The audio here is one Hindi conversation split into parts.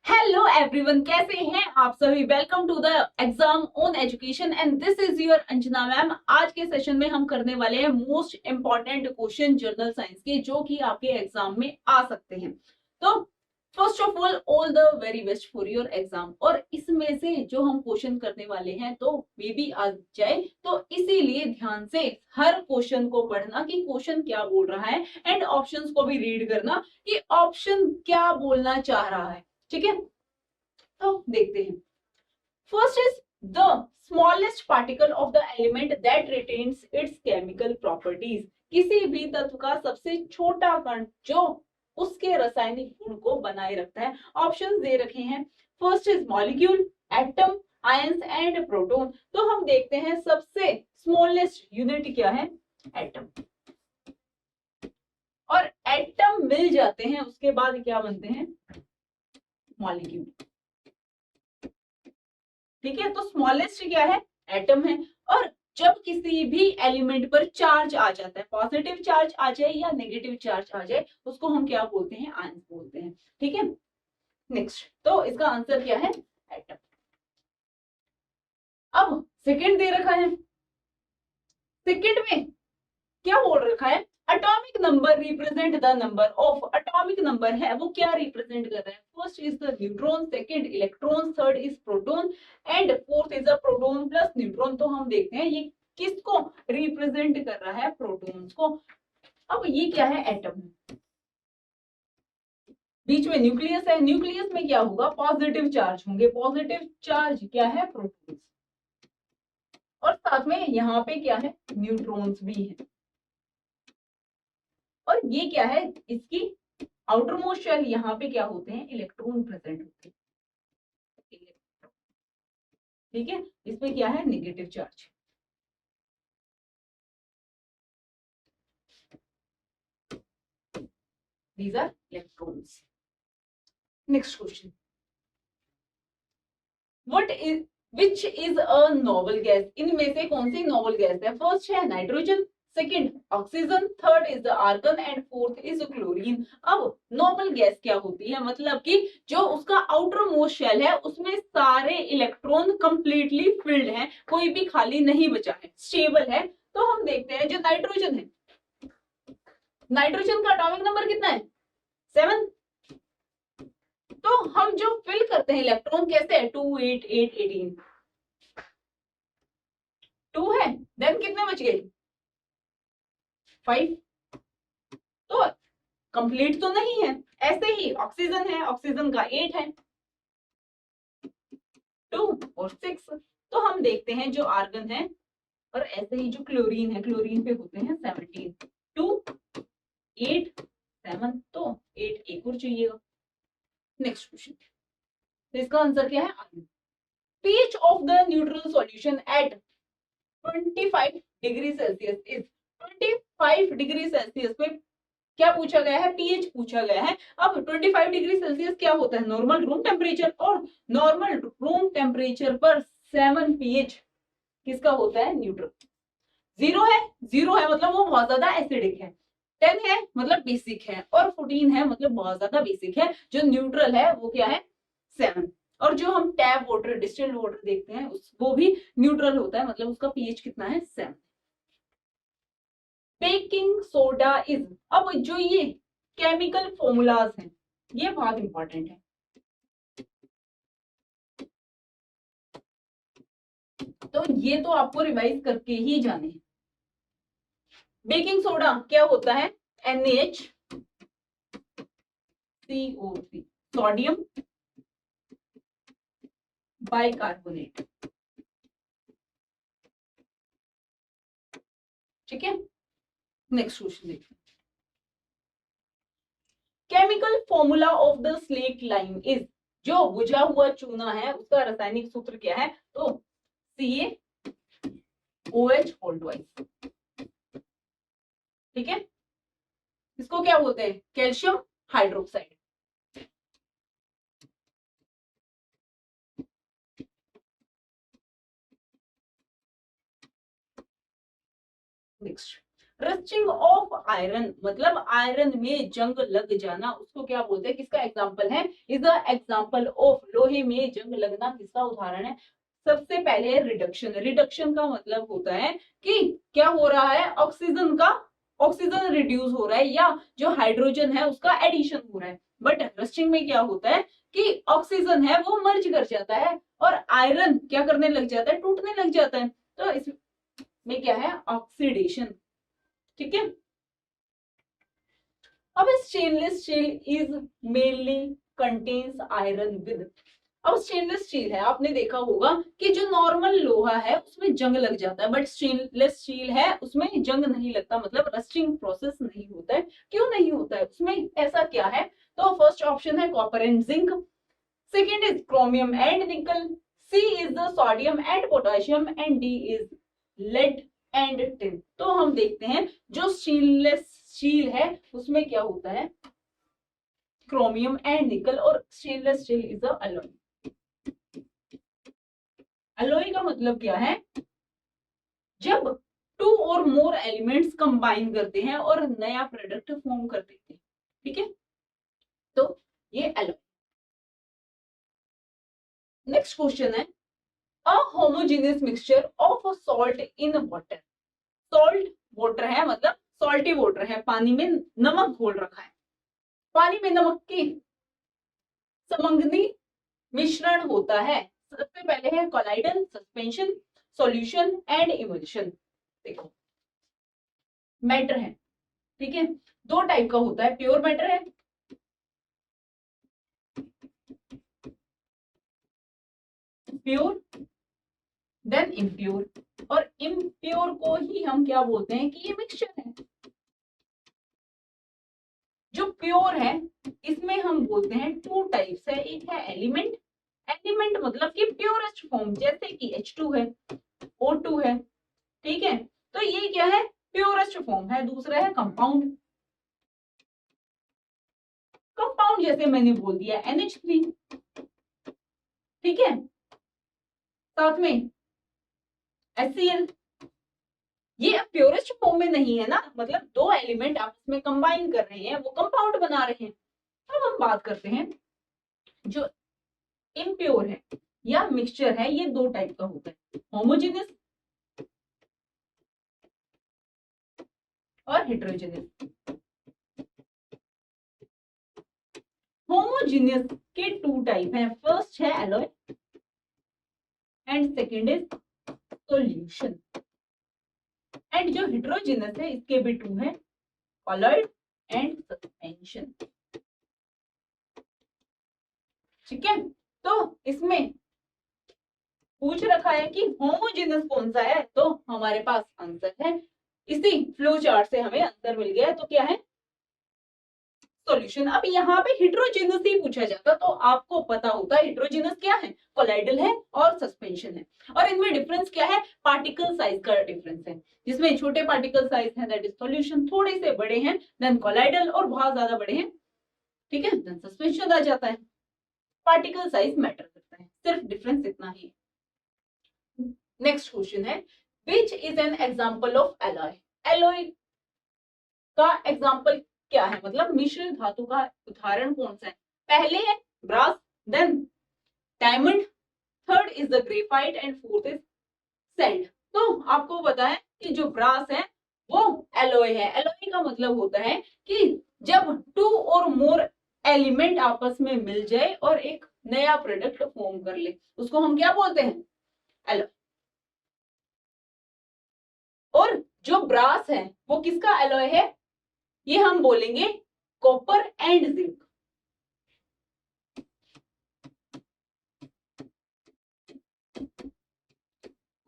हेलो एवरीवन, कैसे हैं आप सभी। Welcome to the exam on education and this is your Anjana ma'am. आज के सेशन में हम करने वाले हैं most important question general science के, जो कि आपके एग्जाम में आ सकते हैं। तो first of all the very best for your exam. और इसमें से जो हम क्वेश्चन करने वाले हैं तो मे भी आ जाए, तो इसीलिए ध्यान से हर क्वेश्चन को पढ़ना कि क्वेश्चन क्या बोल रहा है, एंड ऑप्शंस को भी रीड करना कि ऑप्शन क्या बोलना चाह रहा है। ठीक है, तो देखते हैं। First is the smallest particle of the element that retains it's chemical properties. किसी भी तत्व का सबसे छोटा कण जो उसके रासायनिक गुण को बनाए रखता है। ऑप्शंस दे रखे हैं। First is molecule, atom, ions and proton. तो हम देखते हैं सबसे स्मॉलेस्ट यूनिट क्या है, एटम। और एटम मिल जाते हैं उसके बाद क्या बनते हैं, मॉलिक्यूल। ठीक है, तो स्मॉलेस्ट क्या है, एटम है। और जब किसी भी एलिमेंट पर चार्ज आ जाता है, पॉजिटिव चार्ज आ जाए या नेगेटिव चार्ज आ जाए, उसको हम क्या बोलते हैं, आयंस बोलते हैं। ठीक है, नेक्स्ट, तो इसका आंसर क्या है, एटम। अब सेकंड दे रखा है। सेकंड में क्या बोल रखा है, atomic number represent the number of. Atomic number है वो क्या रिप्रेजेंट कर रहा है, first is the neutron, second electron, third is proton and fourth is the proton plus neutron. तो हम देखते हैं ये किसको रिप्रेजेंट कर रहा है, प्रोटॉन्स को। अब ये क्या है, एटम। बीच में न्यूक्लियस है, न्यूक्लियस में क्या होगा, पॉजिटिव चार्ज होंगे। पॉजिटिव चार्ज क्या है, प्रोटॉन्स। और साथ में यहाँ पे क्या है, न्यूट्रॉन्स भी है। और ये क्या है, इसकी आउटर मोस्ट शेल, यहाँ पे क्या होते हैं, इलेक्ट्रॉन प्रेजेंट होते हैं। ठीक है, इसमें क्या है, negative charge. These are electrons. Next question, what is which is a noble gas. इनमें से कौन सी नोबल गैस है, फर्स्ट है nitrogen, second oxygen, third is argon and fourth is chlorine. अब नोबल गैस क्या होती है, मतलब कि जो उसका आउटर मोस्ट शेल है उसमें सारे इलेक्ट्रॉन कंप्लीटली फिल्ड हैं, कोई भी खाली नहीं बचा है, स्टेबल है। तो हम देखते हैं जो नाइट्रोजन है, नाइट्रोजन का एटॉमिक नंबर कितना है, 7। तो हम जो फिल करते हैं इलेक्ट्रॉन कैसे है, 2 8 8 18, 2 है, देन कितने बच गए, 5। तो कंप्लीट तो नहीं है। ऐसे ही ऑक्सीजन है, ऑक्सीजन का 8 है, 2 और 6। तो हम देखते हैं जो आर्गन है, और ऐसे ही जो क्लोरीन है, क्लोरीन पे होते हैं 17, 2 8 7, तो 8 एक और चाहिएगा। नेक्स्ट क्वेश्चन, तो इसका आंसर क्या है, argon. pH of the neutral solution at 25 degree Celsius is. 25 degree Celsius पे क्या पूछा गया है, पीएच पूछा गया है। अब 25 डिग्री सेल्सियस क्या होता है, नॉर्मल रूम टेम्परेचर। और नॉर्मल रूम टेम्परेचर पर 7 पीएच किसका होता है, न्यूट्रल। 0 है, 0 है मतलब वो बहुत ज्यादा एसिडिक है। 10 है मतलब बेसिक है, और 14 है मतलब बहुत ज्यादा बेसिक है। जो न्यूट्रल है वो क्या है, 7। और जो हम टैप वाटर, डिस्टिल्ड वाटर देखते हैं वो भी न्यूट्रल होता है, मतलब उसका पीएच कितना है, 7। Baking soda is. अब जो ये केमिकल फॉर्मूलाज हैं ये बहुत इंपॉर्टेंट है, तो ये तो आपको रिवाइज करके ही जाने हैं। बेकिंग सोडा क्या होता है, NaCO3, सोडियम बाइकार्बोनेट। ठीक है, नेक्स्ट क्वेश्चन देखिए। Chemical formula of the slate lime is. जो बुझा हुआ चूना है उसका रासायनिक सूत्र क्या है, तो CaOH होल ट्वाइस। ठीक है, इसको क्या बोलते हैं, calcium hydroxide. Next, rusting of iron मतलब आयरन में जंग लग जाना, उसको क्या बोलते हैं, किसका एग्जाम्पल है, इज द एग्जाम्पल ऑफ, लोहे में जंग लगना किसका उदाहरण है। सबसे पहले रिडक्शन, रिडक्शन का मतलब होता है कि क्या हो रहा है, ऑक्सीजन का, ऑक्सीजन रिड्यूस हो रहा है या जो हाइड्रोजन है उसका एडिशन हो रहा है। बट रस्टिंग में क्या होता है कि ऑक्सीजन है वो मर्ज कर जाता है और आयरन क्या करने लग जाता है, टूटने लग जाता है। तो इसमें क्या है, ऑक्सीडेशन। ठीक है। अब stainless steel is mainly contains iron with, अब स्टेनलेस स्टील है, आपने देखा होगा कि जो नॉर्मल लोहा है उसमें जंग लग जाता है, बट स्टेनलेस स्टील है उसमें जंग नहीं लगता, मतलब रस्टिंग प्रोसेस नहीं होता है। क्यों नहीं होता है उसमें, ऐसा क्या है। तो फर्स्ट ऑप्शन है copper and zinc, second is chromium and nickel, C is the sodium and potassium and D is lead and tin. तो हम देखते हैं जो स्टेनलेस स्टील है उसमें क्या होता है, क्रोमियम एंड निकल, और stainless steel is a alloy. Alloy का मतलब क्या है, जब टू और मोर एलिमेंट्स कंबाइन करते हैं और नया प्रोडक्ट फॉर्म कर देते हैं। ठीक है, तो ये अलॉय। नेक्स्ट क्वेश्चन है, अ homogeneous mixture of salt in water, salt water है मतलब सॉल्टी वाटर है, पानी में नमक घोल रखा है, पानी में नमक की समंगनी मिश्रण होता है। सबसे पहले है colloidal, suspension, solution and emulsion. देखो मैटर है, ठीक है, दो टाइप का होता है, प्योर मैटर है, प्योर देन इम्प्योर, और इम्प्योर को ही हम क्या बोलते हैं कि ये मिक्सचर है। जो प्योर है इसमें हम बोलते हैं टू टाइप्स है, एक है एलिमेंट, एलिमेंट मतलब कि प्योरेस्ट फॉर्म, जैसे कि H2 है, O2 है। ठीक है, तो ये क्या है, प्योरेस्ट फॉर्म है। दूसरा है कंपाउंड, कंपाउंड जैसे मैंने बोल दिया NH3। ठीक है, साथ में HCl, ये प्योरेस्ट फॉर्म में नहीं है ना, मतलब दो एलिमेंट आपस में कंबाइन कर रहे हैं वो कंपाउंड बना रहे हैं। अब हम बात करते हैं जो इम्प्योर है या मिक्सचर है, ये दो टाइप का होता है, होमोजेनियस और हेटेरोजेनियस। होमोजेनियस के टू टाइप हैं, फर्स्ट है alloy and second is solution, and जो हेटेरोजेनियस है इसके भी टू हैं, कॉलॉइड एंड सस्पेंशन। ठीक है, तो इसमें पूछ रखा है कि होमोजेनियस कौन सा है, तो हमारे पास आंसर है, इसी फ्लो चार्ट से हमें आंसर मिल गया, तो क्या है सॉल्यूशन। अब यहाँ पे हेटेरोजेनस ही पूछा जाता तो आपको पता होता हेटेरोजेनस क्या है, कोलाइडल है और सस्पेंशन है, और इनमें डिफरेंस क्या है, पार्टिकल साइज का डिफरेंस है, जिसमें छोटे पार्टिकल साइज है दैट इज सॉल्यूशन, थोड़े से बड़े हैं देन कोलाइडल, और बहुत ज्यादा बड़े हैं ठीक है देन सस्पेंशन आ जाता है। पार्टिकल साइज मैटर करता है, सिर्फ डिफरेंस इतना ही। नेक्स्ट क्वेश्चन है, which is an example of alloy, alloy का एग्जाम्पल क्या है, मतलब मिश्र धातु का उदाहरण कौन सा है। पहले है brass, then diamond, third is the graphite and fourth is salt. तो आपको पता है कि जो ब्रास है वो एलॉय है, एलॉय का मतलब होता है कि जब टू और मोर एलिमेंट आपस में मिल जाए और एक नया प्रोडक्ट फॉर्म कर ले, उसको हम क्या बोलते हैं, एलॉय। और जो ब्रास है वो किसका एलॉय है, ये हम बोलेंगे copper and zinc,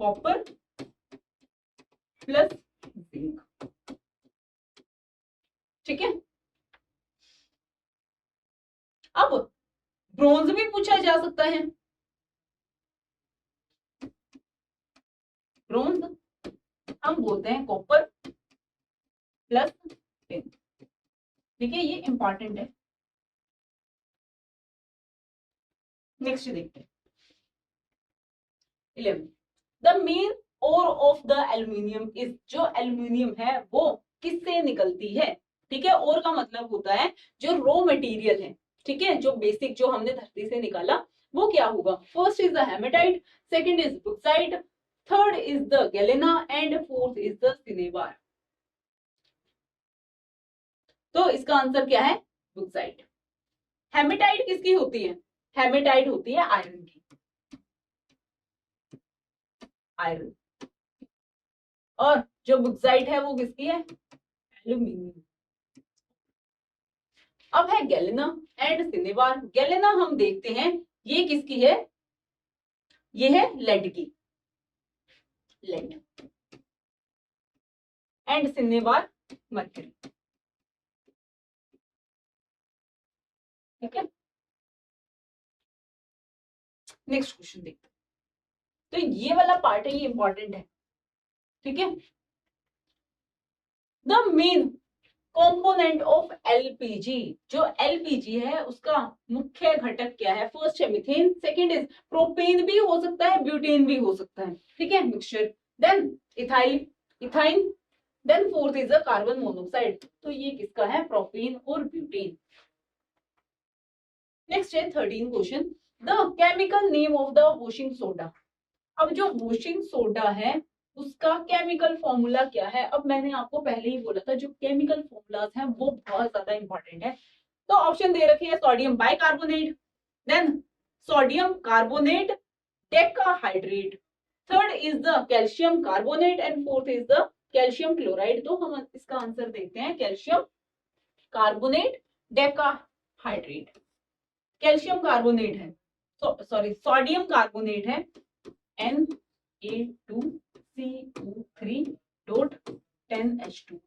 copper plus zinc. ठीक है, अब ब्रोंज भी पूछा जा सकता है, ब्रोंज हम बोलते हैं कॉपर प्लस जिंक। ठीक है, ये इंपॉर्टेंट है। नेक्स्ट देखते हैं 11, the main ore of the aluminium is, जो एल्यूमिनियम है वो किससे निकलती है। ठीक है, और का मतलब होता है जो रॉ मटेरियल है, ठीक है, जो बेसिक जो हमने धरती से निकाला वो क्या होगा। First is the hematite, second is bauxite, third is the galena and fourth is the cinnabar. तो इसका आंसर क्या है, बुक्साइट। हेमेटाइट किसकी होती है, हेमेटाइट होती है आयरन की, आयरन। और जो बुक्साइट है वो किसकी है, एल्यूमिनियम। अब है गैलेना एंड सिनेबार। गैलेना हम देखते हैं ये किसकी है, ये है लेड की, लेड। And cinnabar mercury. ठीक है, नेक्स्ट क्वेश्चन देखते हैं। तो ये वाला पार्ट है, ये इंपॉर्टेंट है। ठीक है, the main component of LPG, जो एलपीजी है उसका मुख्य घटक क्या है। फर्स्ट है मीथेन, सेकंड इज प्रोपेन भी हो सकता है, ब्यूटेन भी हो सकता है। ठीक है, mixture. Then ethyl, ethyne. Then fourth is a carbon monoxide. तो ये किसका है, प्रोपेन और ब्यूटेन। नेक्स्ट है 13 question, the chemical name of the washing soda. अब जो वॉशिंग सोडा है उसका केमिकल फॉर्मूला क्या है। अब मैंने आपको पहले ही बोला था जो केमिकल फॉर्मूलाज हैं वो बहुत ज्यादा इंपॉर्टेंट है। तो ऑप्शन दे रखे हैं sodium bicarbonate, then sodium carbonate decahydrate, third is the calcium carbonate and fourth is the calcium chloride. तो हम इसका आंसर देखते हैं calcium carbonate decahydrate. Calcium carbonate है, सॉरी सोडियम कार्बोनेट है Na2CO3.10H2।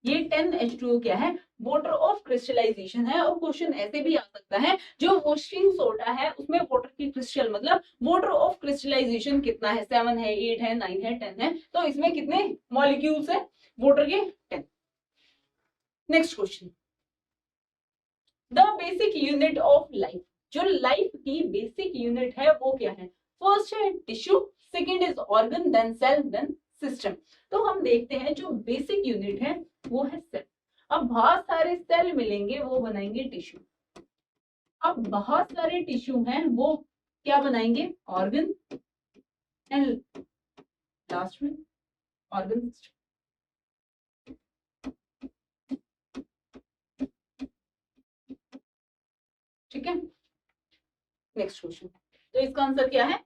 ये 10H2O क्या है, वाटर ऑफ क्रिस्टलाइजेशन है। और क्वेश्चन ऐसे भी आ सकता है जो वॉशिंग सोडा है उसमें वाटर की क्रिस्टल मतलब वाटर ऑफ क्रिस्टलाइजेशन कितना है, 7 है, 8 है, 9 है, 10 है। तो इसमें कितने मॉलिक्यूल्स है वाटर के, 10। Next question, the basic unit of life. जो लाइफ की बेसिक यूनिट है वो क्या है। फर्स्ट है tissue, second is organ, then cell, then system. तो हम देखते हैं जो बेसिक यूनिट है वो है सेल। अब बहुत सारे सेल मिलेंगे वो बनाएंगे टिश्यू। अब बहुत सारे टिश्यू हैं वो क्या बनाएंगे, ऑर्गन, एंड लास्ट में ऑर्गन सिस्टम। ठीक है, नेक्स्ट क्वेश्चन, तो इसका आंसर क्या है,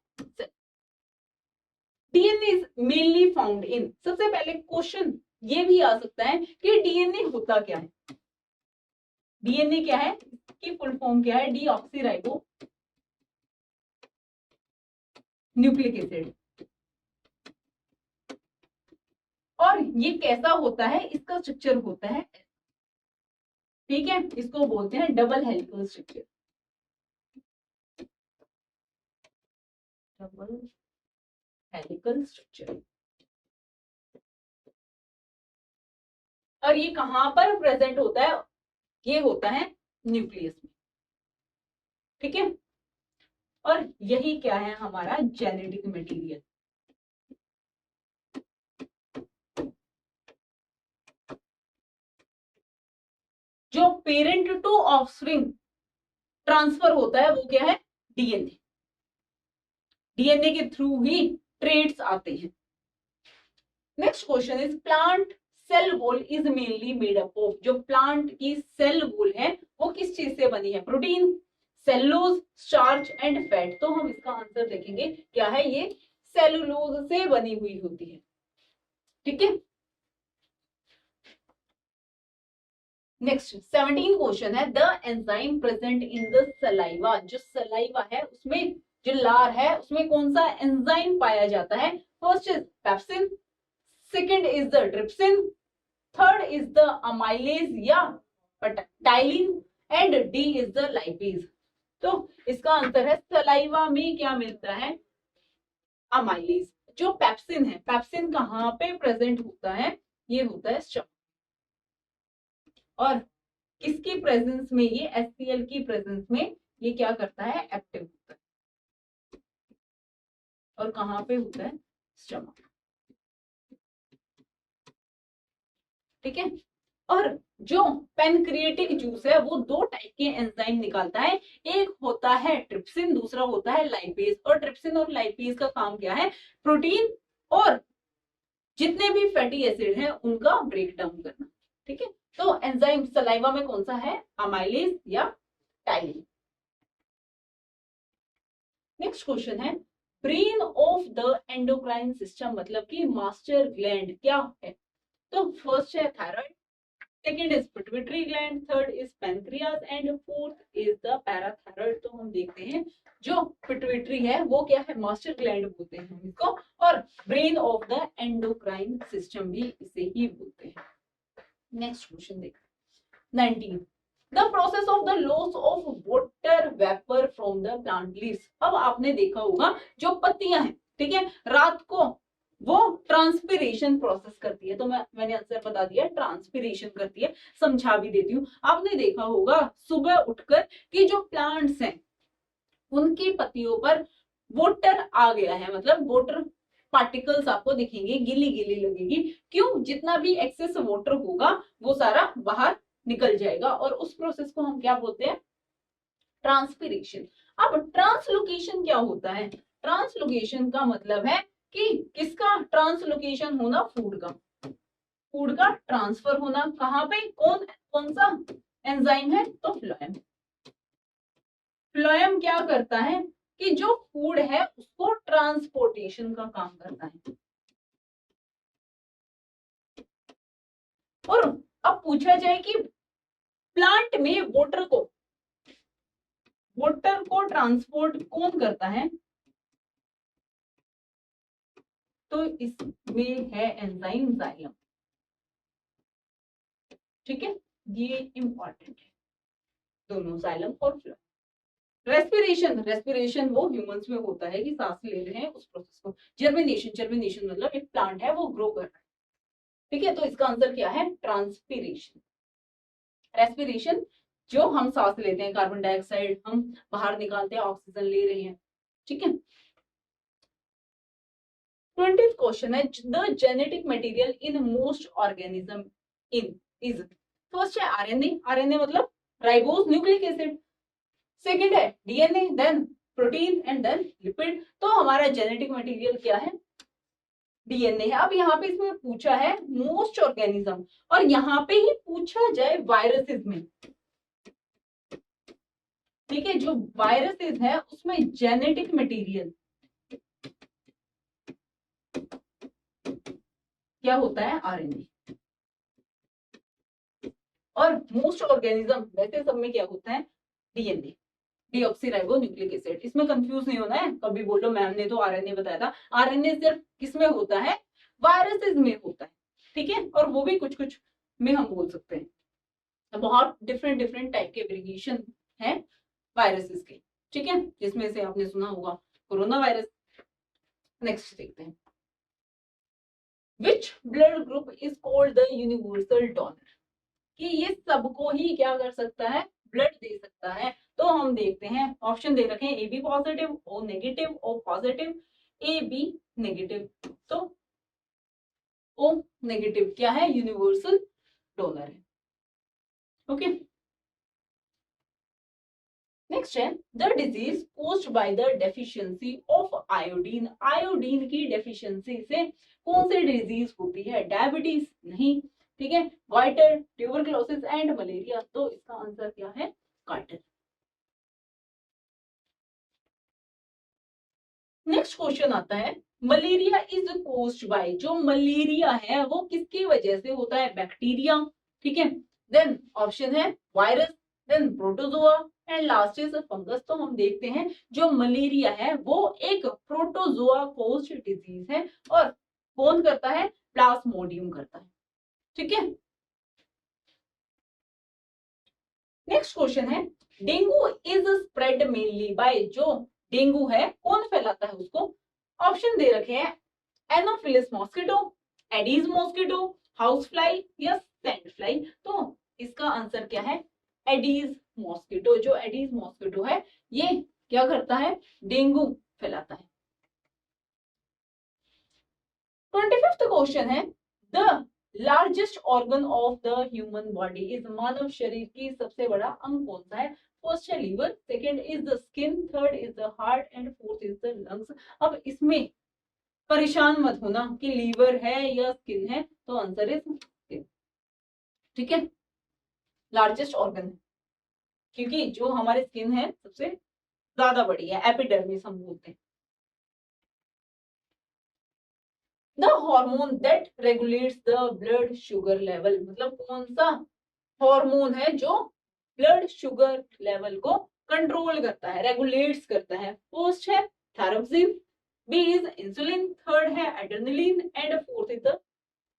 DNA is mainly found in. सबसे पहले क्वेश्चन ये भी आ सकता है कि डीएनए होता क्या है। डीएनए क्या है, इसकी फुल फॉर्म क्या है, डीऑक्सीराइबो न्यूक्लिक एसिड। और ये कैसा होता है, इसका स्ट्रक्चर होता है, ठीक है, इसको बोलते हैं double helical structure, double helical structure. और ये कहां पर प्रेजेंट होता है, ये होता है न्यूक्लियस में। ठीक है, और यही क्या है हमारा जेनेटिक मटेरियल। जो पेरेंट टू ऑफस्प्रिंग ट्रांसफर होता है वो क्या है, डीएनए। डीएनए के थ्रू ही ट्रेड्स आते हैं। Next question is plant cell wall is mainly made up of. जो प्लांट की सेल वॉल है वो किस चीज से बनी है, protein, cellulose, starch and fat. तो हम इसका आंसर देखेंगे क्या है, ये सेलुलोज से बनी हुई होती है। ठीक है, नेक्स्ट 17 क्वेश्चन है, the enzyme present in the saliva. जो सलाइवा है उसमें, जो लार है उसमें कौन सा एंजाइम पाया जाता है। First is pepsin, second is the trypsin, third is the amylase या ptyalin and D is the lipase. तो इसका आंसर है सलाइवा में क्या मिलता है, अमाइलेज। जो पेप्सिन है, पेप्सिन कहाँ पे प्रेजेंट होता है, ये होता है स्टमक। और किसकी प्रेजेंस में, ये HCl की प्रेजेंस में ये क्या करता है, एक्टिव होता है। और कहाँ पे होता है, स्टमक। ठीक है। और जो पेनक्रिएटिक जूस है वो दो टाइप के एंजाइम निकालता है, एक होता है ट्रिप्सिन, दूसरा होता है लाइपेज। और ट्रिप्सिन और लाइपेज का काम क्या है? प्रोटीन और जितने भी फैटी एसिड हैं उनका ब्रेक डाउन करना। ठीक है, तो एंजाइम सलाइवा में कौन सा है? अमाइलेज या टाइलिन। नेक्स्ट क्वेश्चन है, brain of the endocrine system मतलब कि मास्टर ग्लैंड क्या है? तो फर्स्ट है thyroid, second is pituitary gland, third is pancreas and fourth is the parathyroid. तो हम देखते हैं जो पिट्यूटरी है वो क्या है? मास्टर ग्लैंड बोलते हैं हम इसको, और brain of the endocrine system भी इसे ही बोलते हैं। नेक्स्ट क्वेश्चन देखते हैं 19, the process of the loss of water vapour from the plant leaves. अब आपने देखा होगा जो पत्तियां हैं, ठीक है, रात को वो ट्रांसपिरेशन प्रोसेस करती है। तो मैंने आंसर बता दिया, ट्रांसपिरेशन करती है। समझा भी देती हूँ, आपने देखा होगा सुबह उठकर कि जो प्लांट्स हैं उनकी पत्तियों पर वाटर आ गया है, मतलब वाटर पार्टिकल्स आपको दिखेंगे, गीली गीली लगेगी। क्यों? जितना भी एक्सेस वाटर होगा वो सारा बाहर निकल जाएगा, और उस प्रोसेस को हम क्या बोलते हैं? ट्रांसपिरेशन। अब ट्रांसलोकेशन क्या होता है? ट्रांसलोकेशन का मतलब है कि किसका ट्रांसलोकेशन होना? फूड का। फूड का ट्रांसफर होना कहां पे? कौन कौन सा एंजाइम है? तो फ्लोएम। फ्लोएम क्या करता है कि जो फूड है उसको ट्रांसपोर्टेशन का काम करता है। और अब पूछा जाए कि प्लांट में वाटर को ट्रांसपोर्ट कौन करता है? तो इसमें है एंजाइम जाइलम। ठीक है, ये इंपॉर्टेंट है दोनों, जाइलम और फ्लोएम। रेस्पिरेशन वो ह्यूमंस में होता है कि सांस ले रहे हैं उस प्रोसेस को। जर्मिनेशन मतलब एक प्लांट है वो ग्रो कर रहा है। ठीक है, तो इसका आंसर क्या है? ट्रांसपिरेशन। रेस्पिरेशन जो हम सांस लेते हैं, कार्बन डाइऑक्साइड हम बाहर निकालते हैं, ऑक्सीजन ले रहे हैं। ठीक है, 20th क्वेश्चन है, the genetic material in most organism in is. फर्स्ट है आरएनए, आरएनए मतलब राइबोज न्यूक्लिक एसिड। सेकंड है DNA, then protein and then lipid. तो हमारा जेनेटिक मटेरियल क्या है? डीएनए है। अब यहाँ पे इसमें पूछा है मोस्ट ऑर्गेनिज्म, और यहाँ पे ही पूछा जाए वायरसेस में। ठीक है, जो वायरसेस है उसमें जेनेटिक मटेरियल क्या होता है? आरएनए। और मोस्ट ऑर्गेनिज्म वैसे सब में क्या होता है? DNA, deoxyribo nucleic acid. इसमें कंफ्यूज नहीं होना है, कभी बोलो मैम ने तो आरएनए बताया था। आरएनए सिर्फ किसमें होता है? वायरसेस में होता है। ठीक है, और वो भी कुछ कुछ में हम बोल सकते हैं। बहुत डिफरेंट डिफरेंट टाइप के वेरिएशन है वायरसेस के। ठीक है, जिसमें से आपने सुना होगा कोरोना वायरस। नेक्स्ट देखते हैं, which blood group is called the universal donor. कि ये सबको ही क्या कर सकता है? ब्लड दे सकता है। तो हम देखते हैं, ऑप्शन दे रखे हैं, A B positive, O negative, O positive, A B negative. तो ओ नेगेटिव क्या है? यूनिवर्सल डोनर है। ओके, नेक्स्ट है, the disease caused by the deficiency of iodine. Iodine की डेफिशिएंसी से कौन सी डिजीज होती है? डायबिटीज नहीं। ठीक है, वाइटर, ट्यूबरकुलोसिस एंड मलेरिया। तो इसका आंसर क्या है? कार्टर। नेक्स्ट क्वेश्चन आता है, मलेरिया इज कोज्ड बाय। जो मलेरिया है वो किसकी वजह से होता है? बैक्टीरिया। ठीक है, देन ऑप्शन है virus, then protozoa and last is fungus. तो हम देखते हैं जो मलेरिया है वो एक प्रोटोजोआ कोज्ड डिजीज है, और कौन करता है? प्लाज्मोडियम करता है। ठीक है, नेक्स्ट क्वेश्चन है, dengue is spread mainly by. जो डेंगू है कौन फैलाता है उसको? ऑप्शन दे रखे हैं, anopheles mosquito, aedes mosquito, house fly या सैंड फ्लाई। तो इसका आंसर क्या है? Aedes mosquito. जो एडीज मॉस्किटो है ये क्या करता है? डेंगू फैलाता है। 25th क्वेश्चन है, the largest organ of the human body, इस मानव शरीर की सबसे बड़ा अंग कौन सा है? फर्स्ट है liver, second is the skin, third is the heart and fourth is the lungs. अब इसमें परेशान मत होना कि लीवर है या स्किन है, तो आंसर इज स्किन। ठीक है, लार्जेस्ट ऑर्गन है, क्योंकि जो हमारे स्किन है सबसे ज्यादा बड़ी है, एपिडर्मिस हम बोलते हैं। The hormone that regulates the blood sugar level, मतलब कौन सा हार्मोन है जो ब्लड शुगर लेवल को कंट्रोल करता है, रेगुलेट्स करता है? फर्स्ट है thyroxine, B is insulin, third है adrenaline and fourth is the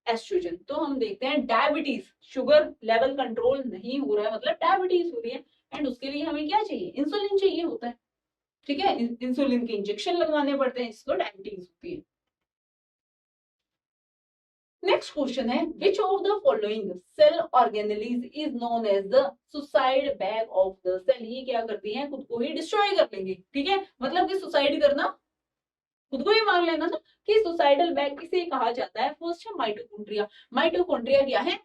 estrogen. तो हम देखते हैं डायबिटीज, शुगर लेवल कंट्रोल नहीं हो रहा है, मतलब डायबिटीज हो रही है, एंड उसके लिए हमें क्या चाहिए? इंसुलिन चाहिए होता है। ठीक है, इंसुलिन के इंजेक्शन लगवाने पड़ते हैं, जिसको डायबिटीज होती है। नेक्स्ट क्वेश्चन है, which of the following cell organelles is known as the suicide bag of the cell? ये क्या करती हैं? खुद को ही डिस्ट्रॉय कर लेंगे। ठीक है, मतलब कि सुसाइड करना, खुद को ही मार लेना ना, कि सुसाइडल बैग किसे कहा जाता है? फर्स्ट है माइटोकॉन्ड्रिया। माइटोकॉन्ड्रिया क्या है?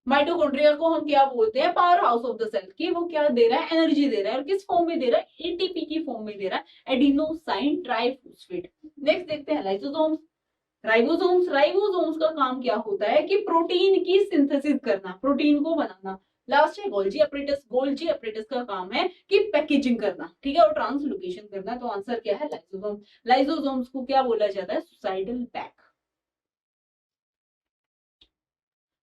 माइटोकॉन्ड्रिया को हम क्या बोलते हैं? Powerhouse of the cell. कि वो क्या दे रहा है? एनर्जी दे रहा है, और किस फॉर्म में दे रहा है? एटीपी की फॉर्म में दे रहा है, एडिनोसाइन ट्राइफॉस्फेट। नेक्स्ट देखते हैं लाइसोसोम्स। राइबोसोम्स का काम क्या होता है? कि प्रोटीन की सिंथेसिस करना, प्रोटीन को बनाना। लास्ट है गोल्जी अपरेटस। गोल्जी अपरेटस का काम है कि पैकेजिंग करना, ठीक है, और ट्रांसलोकेशन करना। तो आंसर क्या है? लाइसोसोम। लाइसोसोम्स को क्या बोला जाता है? Suicidal bag.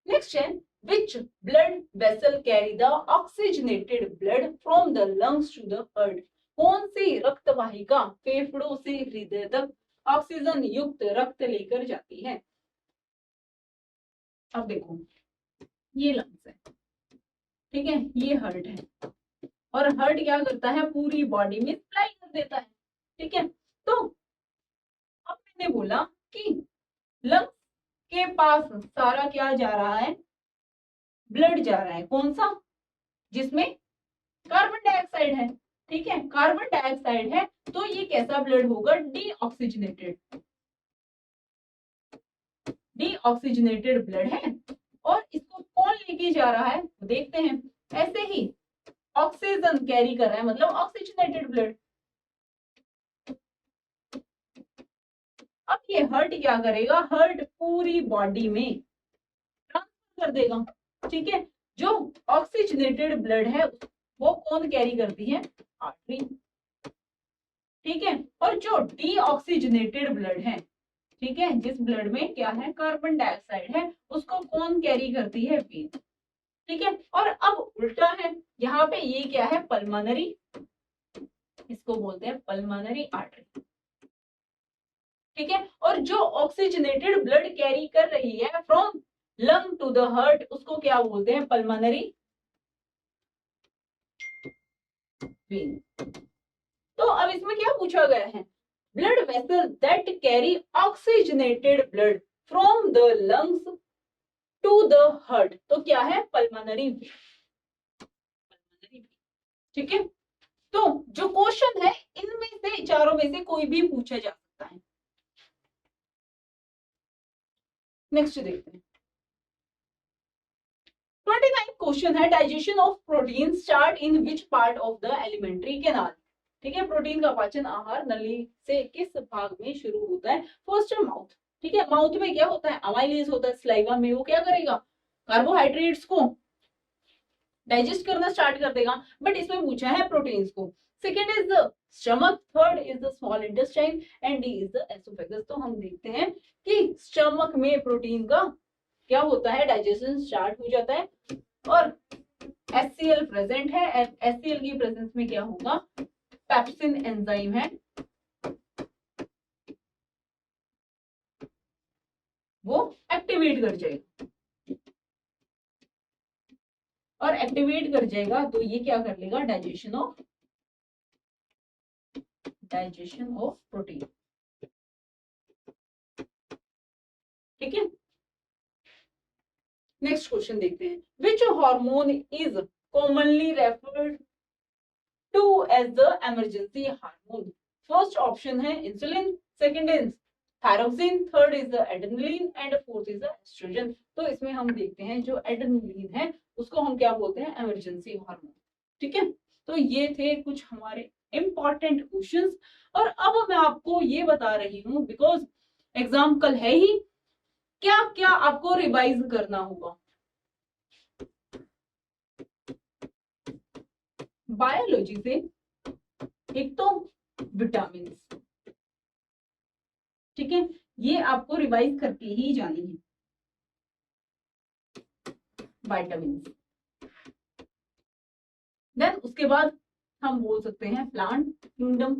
नेक्स्ट है, which blood vessel carry the oxygenated blood from the lungs to the heart? कौन सी रक्त वाहिका फेफड़ों से हृदय तक ऑक्सीजन युक्त रक्त लेकर जाती है? अब देखो, ये लंग्स है, ठीक है, ये हार्ट है, और हार्ट क्या करता है? पूरी बॉडी में सप्लाई कर देता है। ठीक है, तो अब मैंने बोला कि लंग्स के पास सारा क्या जा रहा है? ब्लड जा रहा है। कौन सा? जिसमें कार्बन डाइऑक्साइड है। ठीक है, कार्बन डाइऑक्साइड है, तो ये कैसा ब्लड होगा? डीऑक्सीजनेटेड। डीऑक्सीजनेटेड ब्लड है, और इसको कौन लेके जा रहा है? देखते हैं। ऐसे ही ऑक्सीजन कैरी कर रहा है, मतलब ऑक्सीजनेटेड ब्लड। अब ये हार्ट क्या करेगा? हार्ट पूरी बॉडी में ट्रांसफर कर देगा। ठीक है, जो ऑक्सीजनेटेड ब्लड है वो कौन कैरी करती है? आर्टरी। ठीक है, और जो डीऑक्सीजनेटेड ब्लड है, ठीक है, जिस ब्लड में क्या है? कार्बन डाइऑक्साइड है, उसको कौन कैरी करती है? वेन। ठीक है, और अब उल्टा है, यहाँ पे ये क्या है? पल्मोनरी, इसको बोलते हैं पल्मोनरी आर्टरी। ठीक है, और जो ऑक्सीजनेटेड ब्लड कैरी कर रही है from lung to the heart, उसको क्या बोलते हैं? Pulmonary vein. तो अब इसमें क्या पूछा गया है? Blood vessel that carry oxygenated blood from the lungs to the heart, तो क्या है? Pulmonary vein. ठीक है, तो जो क्वेश्चन है इनमें से चारों में से कोई भी पूछा जा सकता है। नेक्स्ट देखते हैं, 29 क्वेश्चन है, digestion of protein start in which part of the alimentary canal? ठीक है, प्रोटीन का पाचन आहार नली से किस भाग में शुरू होता है? फर्स्ट है माउथ। ठीक है, माउथ में क्या होता है? अमाइलेज होता है, स्लाइवा में वो क्या करेगा? कार्बोहाइड्रेट्स को डाइजेस्ट करना स्टार्ट कर देगा, बट इसमें पूछा है प्रोटीन्स को। Second is the stomach, third is the small intestine and D is the oesophagus. तो हम देखते हैं कि स्टमक में प्रोटीन का क्या होता है? डाइजेशन स्टार्ट हो जाता है, और HCl प्रेजेंट है। HCl की प्रेजेंस में क्या होगा? पेप्सिन एंजाइम है, वो एक्टिवेट कर जाएगा, और एक्टिवेट कर जाएगा तो ये क्या कर लेगा? Digestion of protein. ठीक है, नेक्स्ट क्वेश्चन देखते हैं, which hormone is commonly referred to as the emergency hormone? First option है insulin, second is thyroxine, third is the adrenaline and fourth is the estrogen. तो इसमें हम देखते हैं जो एड्रेनलिन है उसको हम क्या बोलते हैं, इमरजेंसी हार्मोन। ठीक है, तो ये थे कुछ हमारे इंपॉर्टेंट क्वेश्चंस। और अब मैं आपको ये बता रही हूँ बिकॉज एग्जाम कल है ही, क्या क्या आपको रिवाइज करना होगा। बायोलॉजी से एक तो विटामिन, ठीक है, ये आपको रिवाइज करके ही जानी है, विटामिन। देन उसके बाद हम बोल सकते हैं plant kingdom,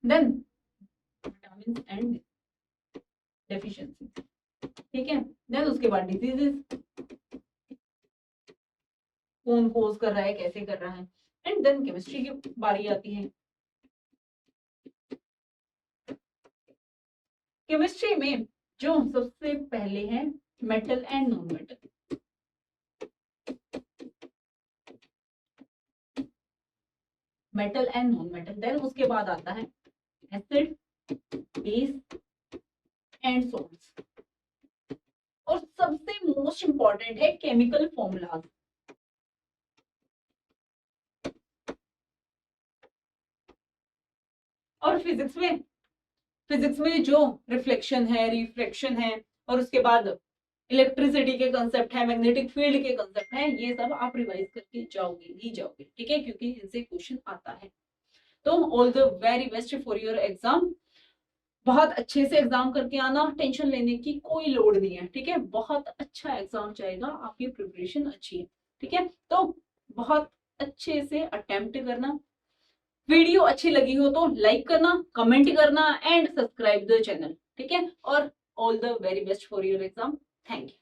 then vitamin and deficiency. ठीक है, देन उसके बाद डिजीजेस, कौन कोज कर रहा है, कैसे कर रहा है, एंड देन केमिस्ट्री की बारी आती है। केमिस्ट्री में जो सबसे पहले है metal and non metal, metal and non metal. Then उसके बाद आता है एसिड, बेस एंड सॉल्ट्स, और सबसे मोस्ट इंपॉर्टेंट है केमिकल फॉर्मूलाज। और फिजिक्स में जो रिफ्लेक्शन है, रिफ्रैक्शन है, और उसके बाद इलेक्ट्रिसिटी के कंसेप्ट है, मैग्नेटिक फील्ड के कंसेप्ट है, ये सब आप रिवाइज करके जाओगे ही जाओगे। ठीक है, क्योंकि इनसे क्वेश्चन आता है। तो all the very best for your exam. बहुत अच्छे से एग्जाम करके आना, टेंशन लेने की कोई लोड नहीं है। ठीक है, बहुत अच्छा एग्जाम जाएगा, आपकी प्रिपरेशन अच्छी है। ठीक है, तो बहुत अच्छे से अटेम्प्ट करना। वीडियो अच्छी लगी हो तो लाइक करना, कमेंट करना एंड सब्सक्राइब द चैनल। ठीक है, और all the very best for your exam. Thank you.